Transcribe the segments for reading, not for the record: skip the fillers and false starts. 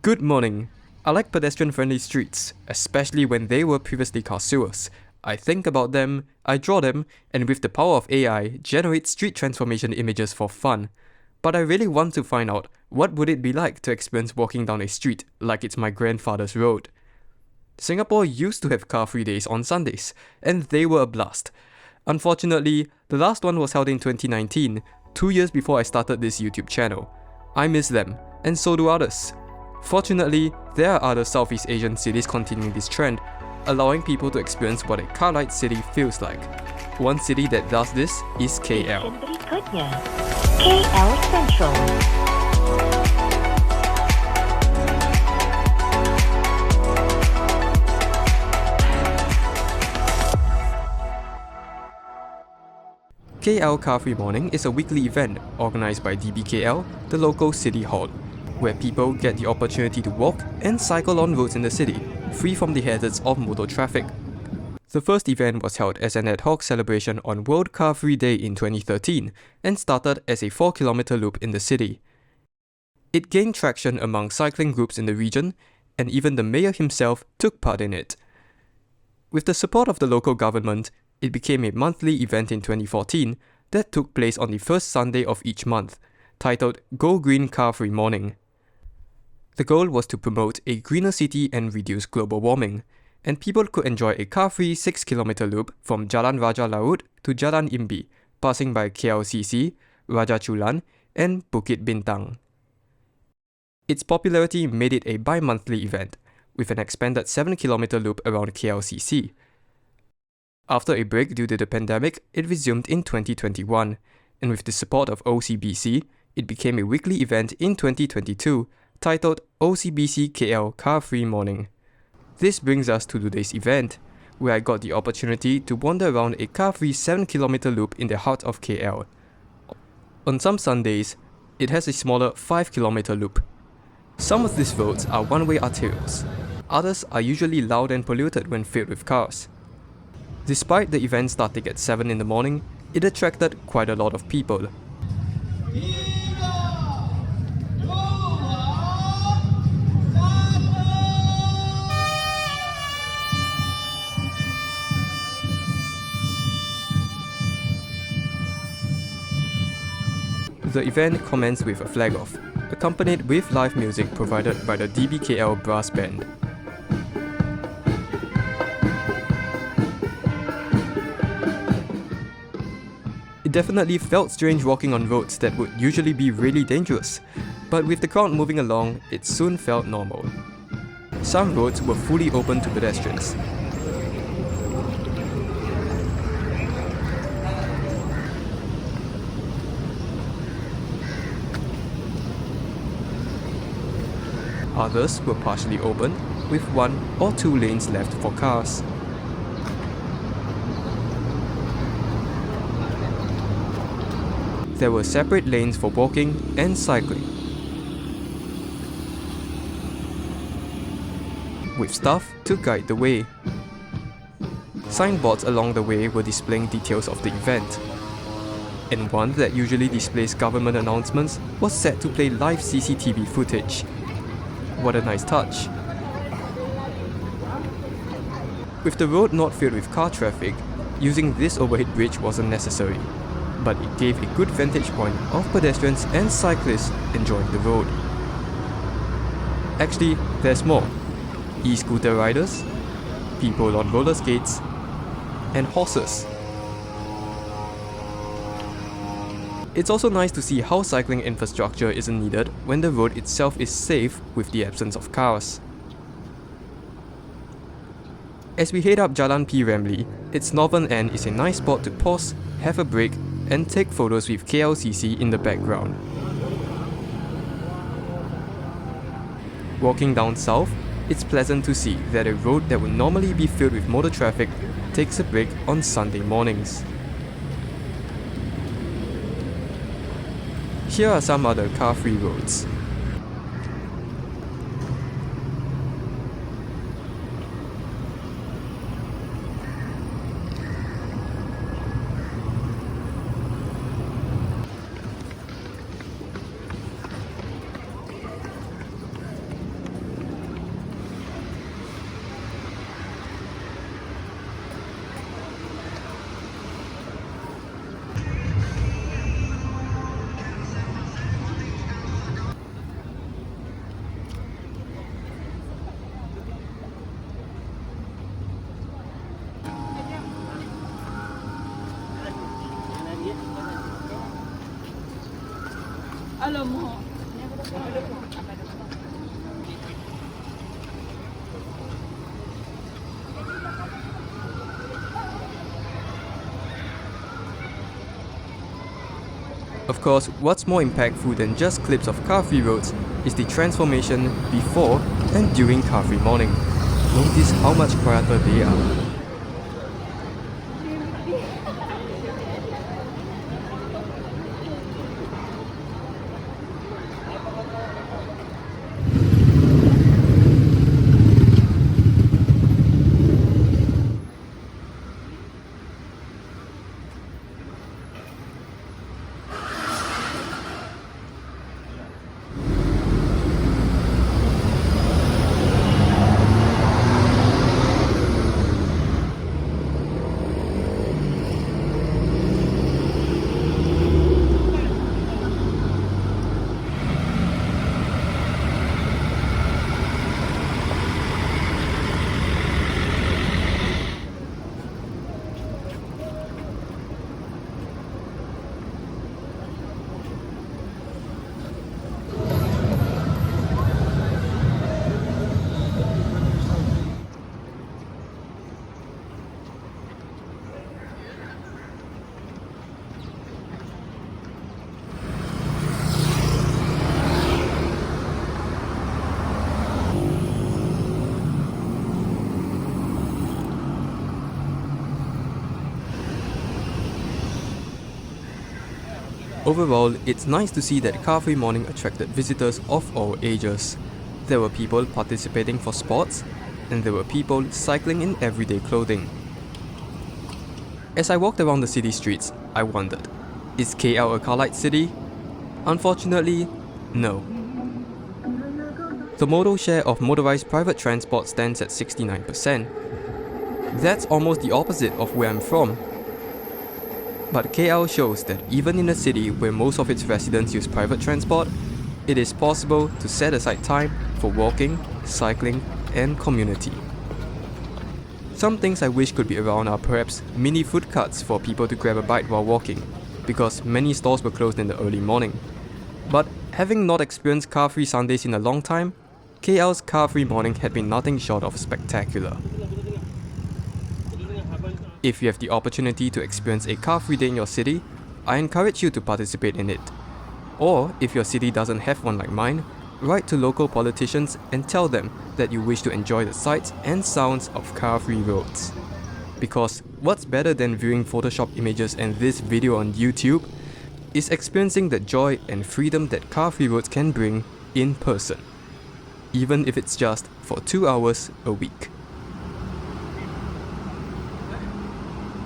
Good morning. I like pedestrian-friendly streets, especially when they were previously car sewers. I think about them, I draw them, and with the power of AI, generate street transformation images for fun. But I really want to find out, what would it be like to experience walking down a street like it's my grandfather's road? Singapore used to have car-free days on Sundays, and they were a blast. Unfortunately, the last one was held in 2019, 2 years before I started this YouTube channel. I miss them, and so do others. Fortunately, there are other Southeast Asian cities continuing this trend, allowing people to experience what a car-light city feels like. One city that does this is KL. Berikutnya, KL Central. KL Car Free Morning is a weekly event organised by DBKL, the local city hall, where people get the opportunity to walk and cycle on roads in the city, free from the hazards of motor traffic. The first event was held as an ad hoc celebration on World Car Free Day in 2013 and started as a 4-kilometer loop in the city. It gained traction among cycling groups in the region, and even the mayor himself took part in it. With the support of the local government, it became a monthly event in 2014 that took place on the first Sunday of each month, titled Go Green Car Free Morning. The goal was to promote a greener city and reduce global warming, and people could enjoy a car-free 6-kilometer loop from Jalan Raja Laut to Jalan Imbi, passing by KLCC, Raja Chulan, and Bukit Bintang. Its popularity made it a bi-monthly event, with an expanded 7-kilometer loop around KLCC. After a break due to the pandemic, it resumed in 2021, and with the support of OCBC, it became a weekly event in 2022, titled OCBC KL Car Free Morning. This brings us to today's event, where I got the opportunity to wander around a car-free 7-kilometer loop in the heart of KL. On some Sundays, it has a smaller 5-kilometer loop. Some of these roads are one-way arterials. Others are usually loud and polluted when filled with cars. Despite the event starting at 7 in the morning, it attracted quite a lot of people. The event commenced with a flag-off, accompanied with live music provided by the DBKL Brass Band. It definitely felt strange walking on roads that would usually be really dangerous, but with the crowd moving along, it soon felt normal. Some roads were fully open to pedestrians. Others were partially open, with 1 or 2 lanes left for cars. There were separate lanes for walking and cycling, with staff to guide the way. Signboards along the way were displaying details of the event, and one that usually displays government announcements was set to play live CCTV footage. What a nice touch. With the road not filled with car traffic, using this overhead bridge wasn't necessary, but it gave a good vantage point of pedestrians and cyclists enjoying the road. Actually, there's more. E-scooter riders, people on roller skates, and horses. It's also nice to see how cycling infrastructure isn't needed when the road itself is safe with the absence of cars. As we head up Jalan P. Ramlee, its northern end is a nice spot to pause, have a break, and take photos with KLCC in the background. Walking down south, it's pleasant to see that a road that would normally be filled with motor traffic takes a break on Sunday mornings. Here are some other car-free roads. Of course, what's more impactful than just clips of car-free roads is the transformation before and during car-free morning. Notice how much quieter they are. Overall, it's nice to see that car-free morning attracted visitors of all ages. There were people participating for sports, and there were people cycling in everyday clothing. As I walked around the city streets, I wondered, is KL a car light city? Unfortunately, no. The modal share of motorized private transport stands at 69%. That's almost the opposite of where I'm from. But KL shows that even in a city where most of its residents use private transport, it is possible to set aside time for walking, cycling, and community. Some things I wish could be around are perhaps mini food carts for people to grab a bite while walking, because many stores were closed in the early morning. But having not experienced car-free Sundays in a long time, KL's car-free morning had been nothing short of spectacular. If you have the opportunity to experience a car-free day in your city, I encourage you to participate in it. Or, if your city doesn't have one like mine, write to local politicians and tell them that you wish to enjoy the sights and sounds of car-free roads. Because what's better than viewing Photoshop images and this video on YouTube is experiencing the joy and freedom that car-free roads can bring in person, even if it's just for 2 hours a week.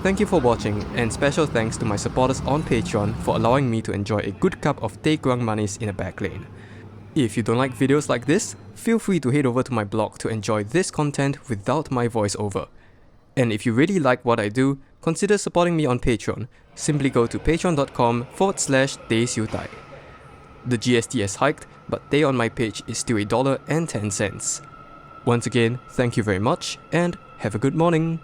Thank you for watching, and special thanks to my supporters on Patreon for allowing me to enjoy a good cup of teh kurang manis in a back lane. If you don't like videos like this, feel free to head over to my blog to enjoy this content without my voiceover. And if you really like what I do, consider supporting me on Patreon. Simply go to patreon.com/tehsiutai. The GST has hiked, but teh on my page is still $1.10. Once again, thank you very much, and have a good morning.